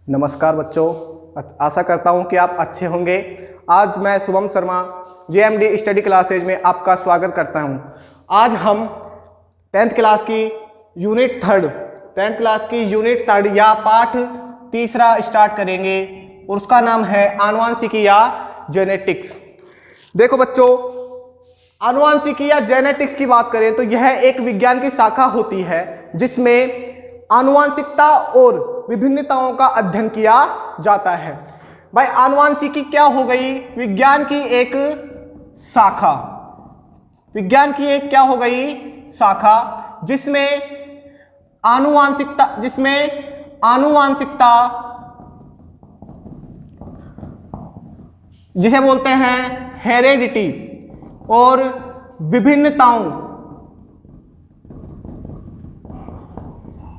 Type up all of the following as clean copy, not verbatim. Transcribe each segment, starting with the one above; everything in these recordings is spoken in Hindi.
नमस्कार बच्चों, आशा करता हूं कि आप अच्छे होंगे। आज मैं Shubham Sharma JMD study classes में आपका स्वागत करता हूं। आज हम 10th क्लास की यूनिट थर्ड या पाठ तीसरा स्टार्ट करेंगे और उसका नाम है आनुवांशिकी या जेनेटिक्स। देखो बच्चों, आनुवांशिकी या जेनेटिक्स की बात करें तो यह एक विज्ञान की शाखा होती है जिसमें आनुवांशिकता और विभिन्नताओं का अध्ययन किया जाता है। भाई आनुवांशिकी क्या हो गई? विज्ञान की एक शाखा, क्या हो गई? शाखा जिसमें आनुवांशिकता जिसे बोलते हैं हेरेडिटी और विभिन्नताओं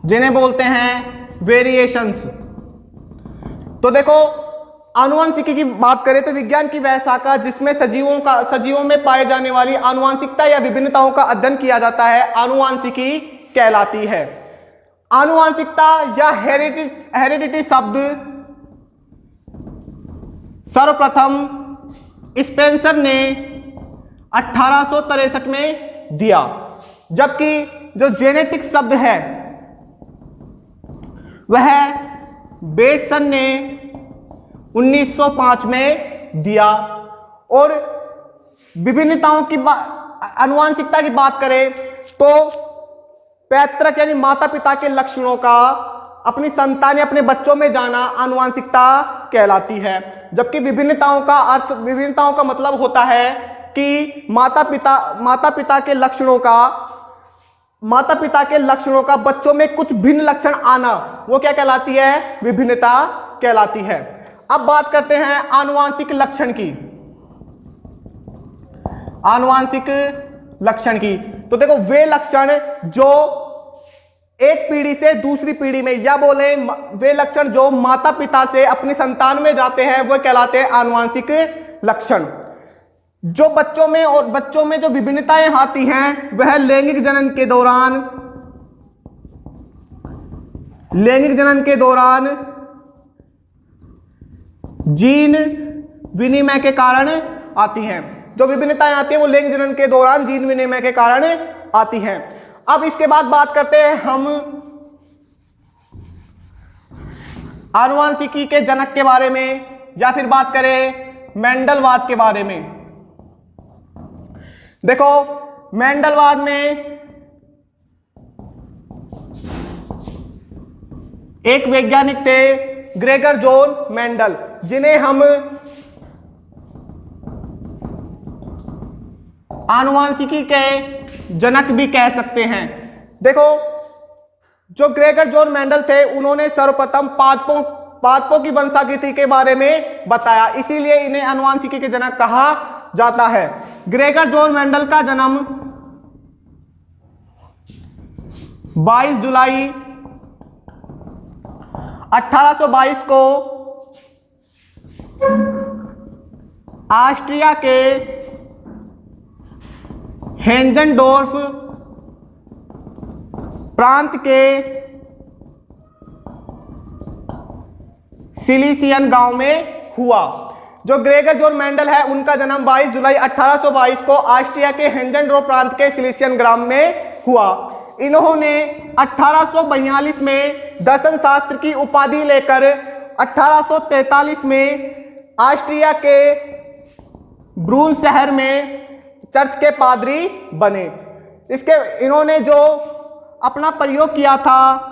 जिन्हें बोलते हैं वेरिएशंस। तो देखो, आनुवांशिकी की बात करें तो विज्ञान की वह शाखा जिसमें सजीवों में पाए जाने वाली आनुवांशिकता या विभिन्नताओं का अध्ययन किया जाता है, आनुवांशिकी कहलाती है। आनुवांशिकता या हेरेडिटी शब्द सर्वप्रथम स्पेंसर ने 1863 में दिया, जबकि जो जेनेटिक्स शब्द है वह बेटसन ने 1905 में दिया। और विभिन्नताओं की आनुवांशिकता की बात करें तो पैतृक यानी माता पिता के लक्षणों का अपनी संतान या अपने बच्चों में जाना आनुवांशिकता कहलाती है, जबकि विभिन्नताओं का मतलब होता है कि माता पिता के लक्षणों का बच्चों में कुछ भिन्न लक्षण आना, वो क्या कहलाती है? विभिन्नता कहलाती है। अब बात करते हैं आनुवांशिक लक्षण की। तो देखो, वे लक्षण जो एक पीढ़ी से दूसरी पीढ़ी में, या बोले वे लक्षण जो माता पिता से अपनी संतान में जाते हैं, वो कहलाते हैं आनुवांशिक लक्षण। जो बच्चों में जो विभिन्नताएं आती हैं वह लैंगिक जनन के दौरान जीन विनिमय के कारण आती हैं। जो विभिन्नताएं आती हैं वो लैंगिक जनन के दौरान जीन विनिमय के कारण आती हैं। अब इसके बाद बात करते हैं हम आनुवांशिकी के जनक के बारे में, या फिर बात करें मेंडलवाद के बारे में। देखो, मेंडलवाद में एक वैज्ञानिक थे ग्रेगर जॉन मेंडल, जिन्हें हम आनुवांशिकी के जनक भी कह सकते हैं। देखो, जो ग्रेगर जॉन मेंडल थे उन्होंने सर्वप्रथम पादपों की वंशागति के बारे में बताया, इसीलिए इन्हें आनुवांशिकी के जनक कहा जाता है। ग्रेगर जॉन मेंडल का जन्म 22 जुलाई 1822 को ऑस्ट्रिया के हेंजनडोर्फ प्रांत के सिलिसियन गांव में हुआ। जो ग्रेगर जॉन मेंडल है उनका जन्म 22 जुलाई 1822 को ऑस्ट्रिया के हेंजनडोर्फ प्रांत के सिलिसियन ग्राम में हुआ। इन्होंने 1842 में दर्शन शास्त्र की उपाधि लेकर 1843 में ऑस्ट्रिया के ब्रून शहर में चर्च के पादरी बने। इन्होंने जो अपना प्रयोग किया था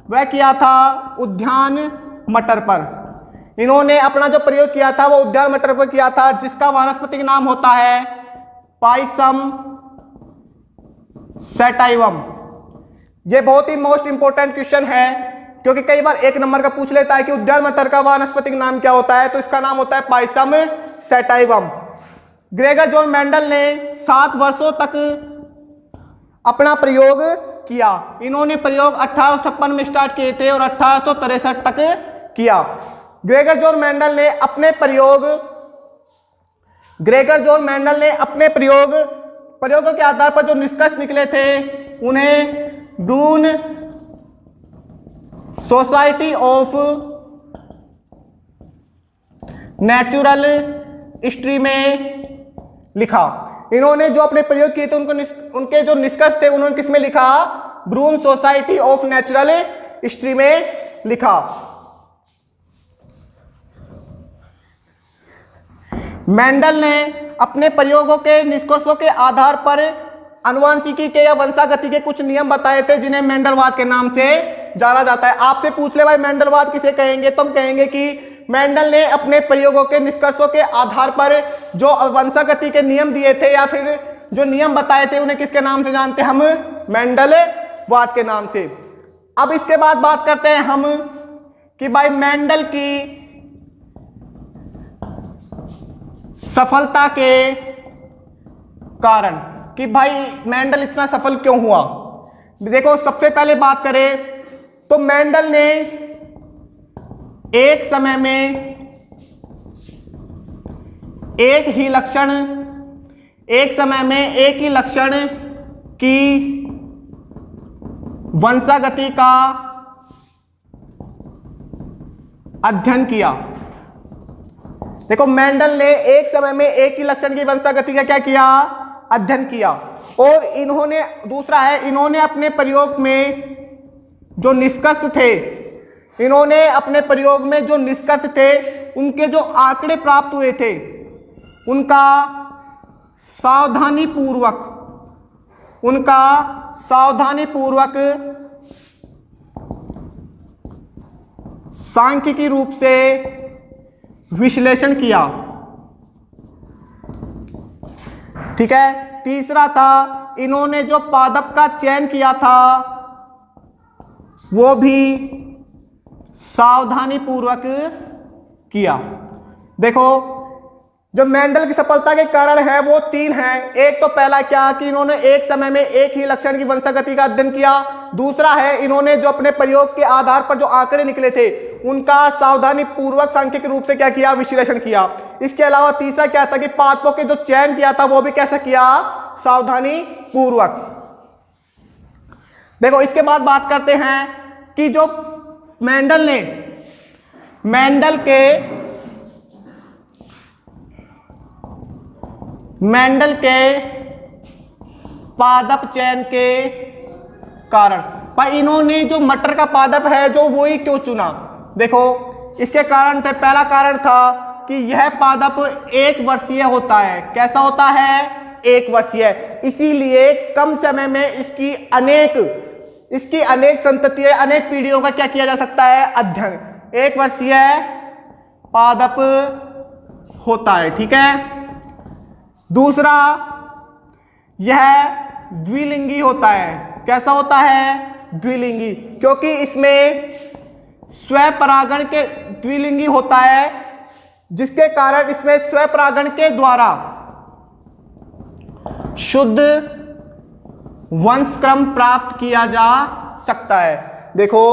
वह किया था उद्यान मटर पर। इन्होंने अपना जो प्रयोग किया था वो उद्यान मटर पर किया था, जिसका वानस्पतिक नाम होता है पाइसम सैटाइवम। ये बहुत ही मोस्ट इंपोर्टेंट क्वेश्चन है, क्योंकि कई बार एक नंबर का पूछ लेता है कि उद्यान मटर का वानस्पतिक नाम क्या होता है, तो इसका नाम होता है पाइसम सैटाइवम। ग्रेगर जॉन मेंडल ने 7 वर्षों तक अपना प्रयोग किया। इन्होंने प्रयोग 1856 में स्टार्ट किए थे और 1863 तक किया। ग्रेगर जॉन मेंडल ने अपने प्रयोगों के आधार पर जो निष्कर्ष निकले थे उन्हें ब्रून सोसाइटी ऑफ नेचुरल हिस्ट्री में लिखा। इन्होंने जो अपने प्रयोग किए थे उनके जो निष्कर्ष थे उन्होंने किसमें लिखा? ब्रून सोसाइटी ऑफ नेचुरल हिस्ट्री में लिखा। मेंडल ने अपने प्रयोगों के निष्कर्षों के आधार पर आनुवंशिकी के या वंशागति के कुछ नियम बताए थे जिन्हें मेंडलवाद के नाम से जाना जाता है। आपसे पूछ ले भाई मेंडलवाद किसे कहेंगे, तो हम कहेंगे कि मेंडल ने अपने प्रयोगों के निष्कर्षों के आधार पर जो वंशागति के नियम दिए थे या फिर जो नियम बताए थे उन्हें किसके नाम से जानते हैं हम? मेंडलवाद के नाम से। अब इसके बाद बात करते हैं हम कि भाई मेंडल की सफलता के कारण, कि भाई मेंडल इतना सफल क्यों हुआ। देखो सबसे पहले बात करें तो मेंडल ने एक समय में एक ही लक्षण की वंशागति का अध्ययन किया। देखो मेंडल ने एक समय में एक ही लक्षण की वंशागति का क्या किया? अध्ययन किया। और इन्होंने दूसरा है, इन्होंने अपने प्रयोग में जो निष्कर्ष थे उनके जो आंकड़े प्राप्त हुए थे उनका सावधानीपूर्वक सांख्यिकी रूप से विश्लेषण किया। ठीक है। तीसरा था, इन्होंने जो पादप का चयन किया था वो भी सावधानीपूर्वक किया। देखो जो मेंडल की सफलता के कारण है वो 3 हैं। एक तो पहला क्या कि इन्होंने एक समय में एक ही लक्षण की वंशागति का अध्ययन किया। दूसरा है इन्होंने जो अपने प्रयोग के आधार पर जो आंकड़े निकले थे उनका सावधानीपूर्वक सांख्यिक रूप से क्या किया? विश्लेषण किया। इसके अलावा तीसरा क्या था कि पादपों के जो चयन किया था वो भी कैसा किया? सावधानीपूर्वक। देखो इसके बाद बात करते हैं कि जो मेंडल के पादप चयन के कारण, पर इन्होंने जो मटर का पादप है जो वो ही क्यों चुना? देखो इसके कारण थे, पहला कारण था कि यह पादप 1 वर्षीय होता है। कैसा होता है? 1 वर्षीय। इसीलिए कम समय में इसकी अनेक संततियां, अनेक पीढ़ियों का क्या किया जा सकता है? अध्ययन। 1 वर्षीय पादप होता है। ठीक है। दूसरा, यह द्विलिंगी होता है। कैसा होता है? द्विलिंगी, क्योंकि इसमें स्वपरागण के द्विलिंगी होता है जिसके कारण इसमें स्वपरागण के द्वारा शुद्ध वंशक्रम प्राप्त किया जा सकता है। देखो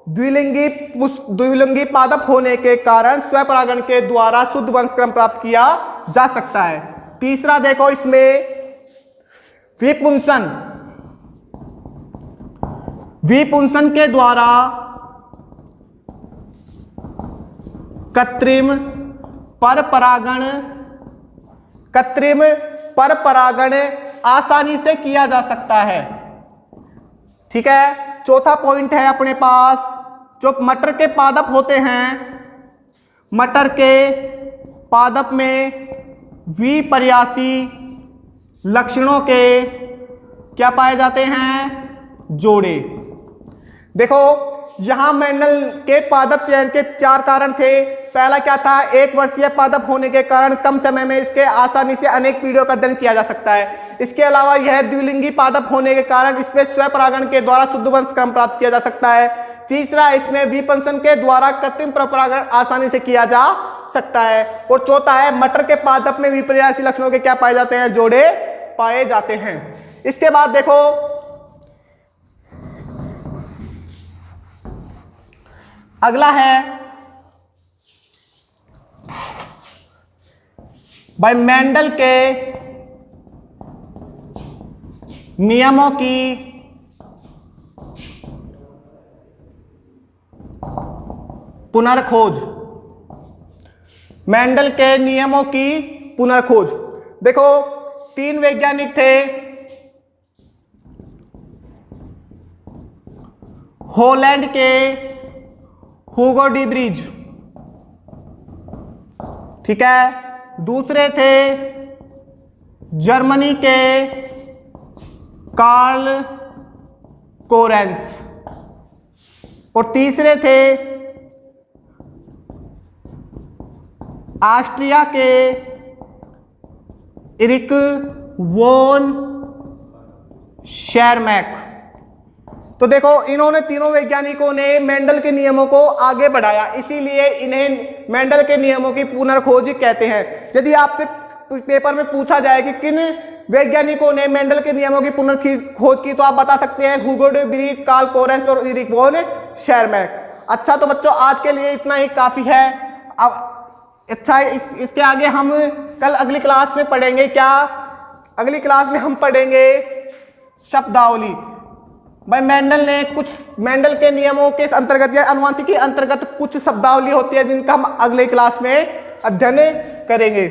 द्विलिंगी पादप होने के कारण स्वपरागण के द्वारा शुद्ध वंशक्रम प्राप्त किया जा सकता है। तीसरा देखो इसमें विपुंसन के द्वारा कृत्रिम परपरागण आसानी से किया जा सकता है। ठीक है। चौथा पॉइंट है अपने पास, जो मटर के पादप होते हैं, मटर के पादप में विपर्यासी लक्षणों के क्या पाए जाते हैं? जोड़े। देखो यहां मेंडल के पादप चयन के 4 कारण थे। पहला क्या था? 1 वर्षीय पादप होने के कारण कम समय में इसके आसानी से अनेक पीढ़ियों का अध्ययन किया जा सकता है। इसके अलावा यह द्विलिंगी पादप होने के कारण इसमें स्वपरागण के द्वारा शुद्ध वंशक्रम प्राप्त किया जा सकता है। तीसरा, इसमें विपुंसन के द्वारा कृत्रिम परपरागण आसानी से किया जा सकता है। और चौथा है, मटर के पादप में विपर्यासी लक्षणों के क्या पाए जाते हैं? जोड़े पाए जाते हैं। इसके बाद देखो अगला है भाई मेंडल के नियमों की पुनर्खोज। मेंडल के नियमों की पुनर्खोज। देखो 3 वैज्ञानिक थे, हॉलैंड के हुगो डी ब्रीज, ठीक है, दूसरे थे जर्मनी के कार्ल कोरेंस, और तीसरे थे ऑस्ट्रिया के इरिक वॉन शेरमैक। तो देखो इन्होंने तीनों वैज्ञानिकों ने मेंडल के नियमों को आगे बढ़ाया, इसीलिए इन्हें मेंडल के नियमों की पुनर्खोज कहते हैं। यदि आपसे पेपर में पूछा जाए कि किन वैज्ञानिकों ने मेंडल के नियमों की पुनर्खोज की, तो आप बता सकते हैं Hugo de Vries, Carl Correns और इरिक वॉन शेरमैक। अच्छा, तो बच्चों आज के लिए इतना ही काफी है। अब अच्छा इसके आगे हम कल अगली क्लास में पढ़ेंगे क्या? अगली क्लास में हम पढ़ेंगे शब्दावली। भाई मेंडल के नियमों के अंतर्गत या आनुवंशिकी के अंतर्गत कुछ शब्दावली होती है जिनका हम अगले क्लास में अध्ययन करेंगे।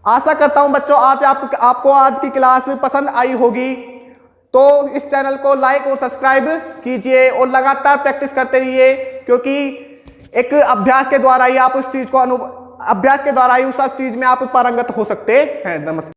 आशा करता हूं बच्चों आज आपको आज की क्लास पसंद आई होगी। तो इस चैनल को लाइक और सब्सक्राइब कीजिए और लगातार प्रैक्टिस करते रहिए, क्योंकि एक अभ्यास के द्वारा ही आप उस चीज को उस चीज में आप पारंगत हो सकते हैं। नमस्कार।